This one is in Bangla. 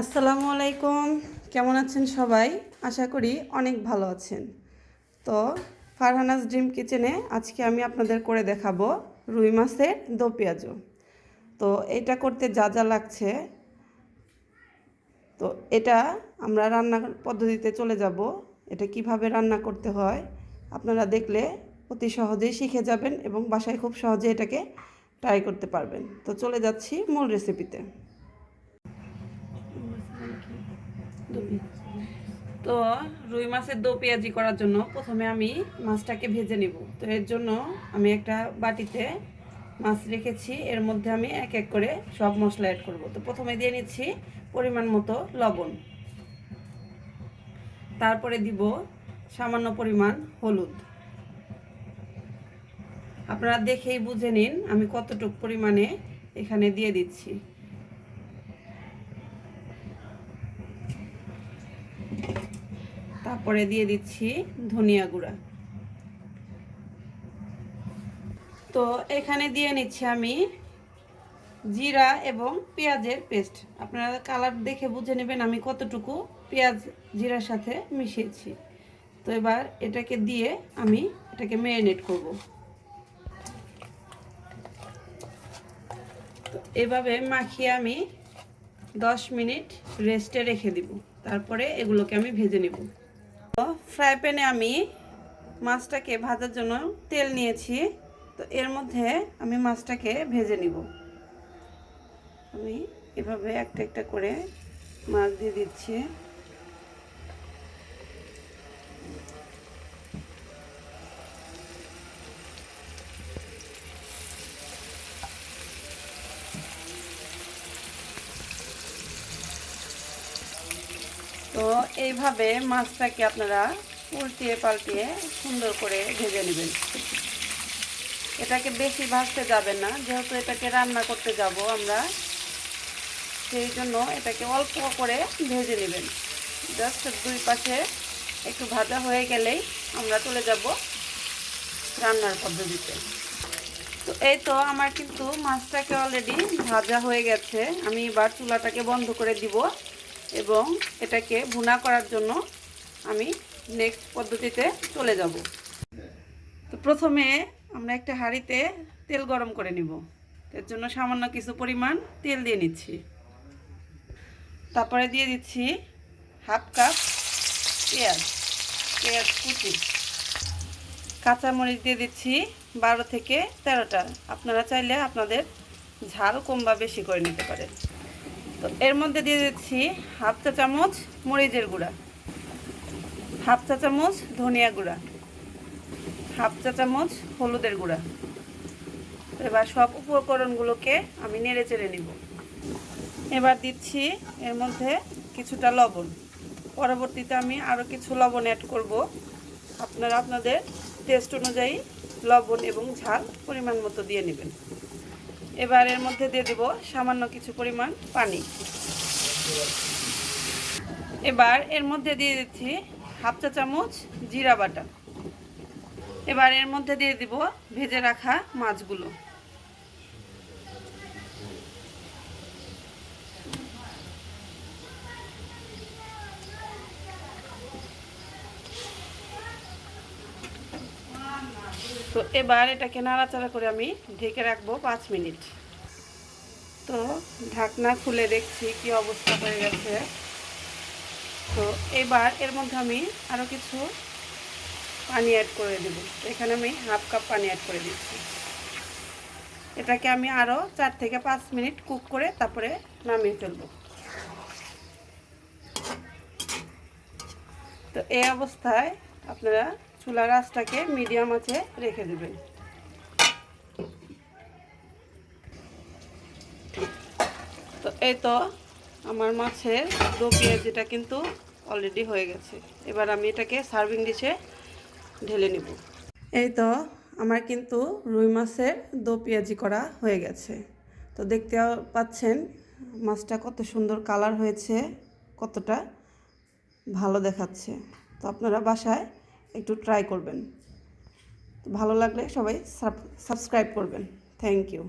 আসসালামু আলাইকুম। কেমন আছেন সবাই? আশা করি অনেক ভালো আছেন। তো ফারহানাস ড্রিম কিচেনে আজকে আমি আপনাদের করে দেখাবো রুই মাছের দো পেঁয়াজু। তো এটা করতে যা যা লাগছে, তো এটা আমরা রান্নার পদ্ধতিতে চলে যাব। এটা কিভাবে রান্না করতে হয় আপনারা দেখলে অতি সহজেই শিখে যাবেন এবং বাসায় খুব সহজে এটাকে ট্রাই করতে পারবেন। তো চলে যাচ্ছি মূল রেসিপিতে। তো রুই মাছের দো পেঁয়াজি করার জন্য প্রথমে আমি মাছটাকে ভেজে নিব। তো এর জন্য আমি একটা বাটিতে মাছ রেখেছি, এর মধ্যে আমি এক এক করে সব মশলা অ্যাড করব। তো প্রথমে দিয়ে নিচ্ছি পরিমাণ মতো লবণ, তারপরে দিব সামান্য পরিমাণ হলুদ। আপনারা দেখেই বুঝে নিন আমি কতটুকু পরিমাণে এখানে দিয়ে দিচ্ছি। তারপরে দিয়ে দিচ্ছি ধনিয়া গুঁড়া। তো এখানে দিয়ে নিচ্ছি আমি জিরা এবং পেঁয়াজের পেস্ট। আপনারা কালার দেখে বুঝে নেবেন আমি কতটুকু পেঁয়াজ জিরার সাথে মিশিয়েছি। তো এবার এটাকে দিয়ে আমি এটাকে ম্যারিনেট করব। তো এভাবে মাখিয়ে আমি 10 মিনিট রেস্টে রেখে দিব। তারপরে এগুলোকে আমি ভেজে নেব। তো ফ্রাই প্যানে আমি মাছটাকে ভাজার জন্য তেল নিয়েছি। তো এর মধ্যে আমি মাছটাকে ভেজে নিব। আমি এভাবে একটা একটা করে মাছ দিয়ে দিচ্ছি। তো এইভাবে মাছটাকে আপনারা উল্টিয়ে পাল্টিয়ে সুন্দর করে ভেজে নেবেন। এটাকে বেশি ভাজতে যাবেন না, যেহেতু এটাকে রান্না করতে যাব আমরা, সেই জন্য এটাকে অল্প করে ভেজে নেবেন। জাস্ট দুই পাশে একটু ভাজা হয়ে গেলেই আমরা চলে যাব রান্নার পদ্ধতিতে। তো এই তো আমার কিন্তু মাছটাকে অলরেডি ভাজা হয়ে গেছে। আমি এবার চুলাটাকে বন্ধ করে দিব এবং এটাকে ভুনা করার জন্য আমি নেক্সট পদ্ধতিতে চলে যাব। তো প্রথমে আমরা একটা হাঁড়িতে তেল গরম করে নিব। এর জন্য সামান্য কিছু পরিমাণ তেল দিয়ে নিচ্ছি। তারপরে দিয়ে দিচ্ছি হাফ কাপ পেঁয়াজ কুচি। কাঁচামরিচ দিয়ে দিচ্ছি 12 থেকে 13টা। আপনারা চাইলে আপনাদের ঝাল কম বা বেশি করে নিতে পারেন। তো এর মধ্যে দিয়ে দিচ্ছি হাফ চা চামচ মরিচের গুঁড়া, হাফ চা চামচ ধনিয়া গুঁড়া, হাফ চা চামচ হলুদের গুঁড়া। এবার সব উপকরণগুলোকে আমি নেড়ে চেড়ে নিব। এবার দিচ্ছি এর মধ্যে কিছুটা লবণ। পরবর্তীতে আমি আরও কিছু লবণ অ্যাড করব। আপনারা আপনাদের টেস্ট অনুযায়ী লবণ এবং ঝাল পরিমাণ মতো দিয়ে নেবেন। এবার এর মধ্যে দিয়ে দেব সামান্য কিছু পরিমাণ পানি। এবার এর মধ্যে দিয়ে দিচ্ছি হাফ চা চামচ জিরা বাটা। এবার এর মধ্যে দিয়ে দিব ভেজে রাখা মাছগুলো। তো এবার এটাকে নাড়াচাড়া করে আমি ঢেকে রাখবো 5 মিনিট। তো ঢাকনা খুলে দেখছি কি অবস্থা হয়ে গেছে। তো এবার এর মধ্যে আমি আরও কিছু পানি অ্যাড করে দেব। এখানে আমি হাফ কাপ পানি অ্যাড করে দিচ্ছি। এটাকে আমি আরও 4 থেকে 5 মিনিট কুক করে তারপরে নামিয়ে ফেলব। তো এই অবস্থায় আপনারা চুলার আঁচটাকে মিডিয়াম আঁচে রেখে দেবেন। তো এই তো আমার মাছের দো পেঁয়াজিটা কিন্তু অলরেডি হয়ে গেছে। এবার আমি এটাকে সার্ভিং ডিশে ঢেলে নিব। এই তো আমার কিন্তু রুই মাছের দো পেঁয়াজি করা হয়ে গেছে। তো দেখতে পাচ্ছেন মাছটা কত সুন্দর কালার হয়েছে, কতটা ভালো দেখাচ্ছে। তো আপনারা বাসায় একটু ট্রাই করবেন। তো ভালো লাগলে সবাই সাবস্ক্রাইব করবেন। Thank you.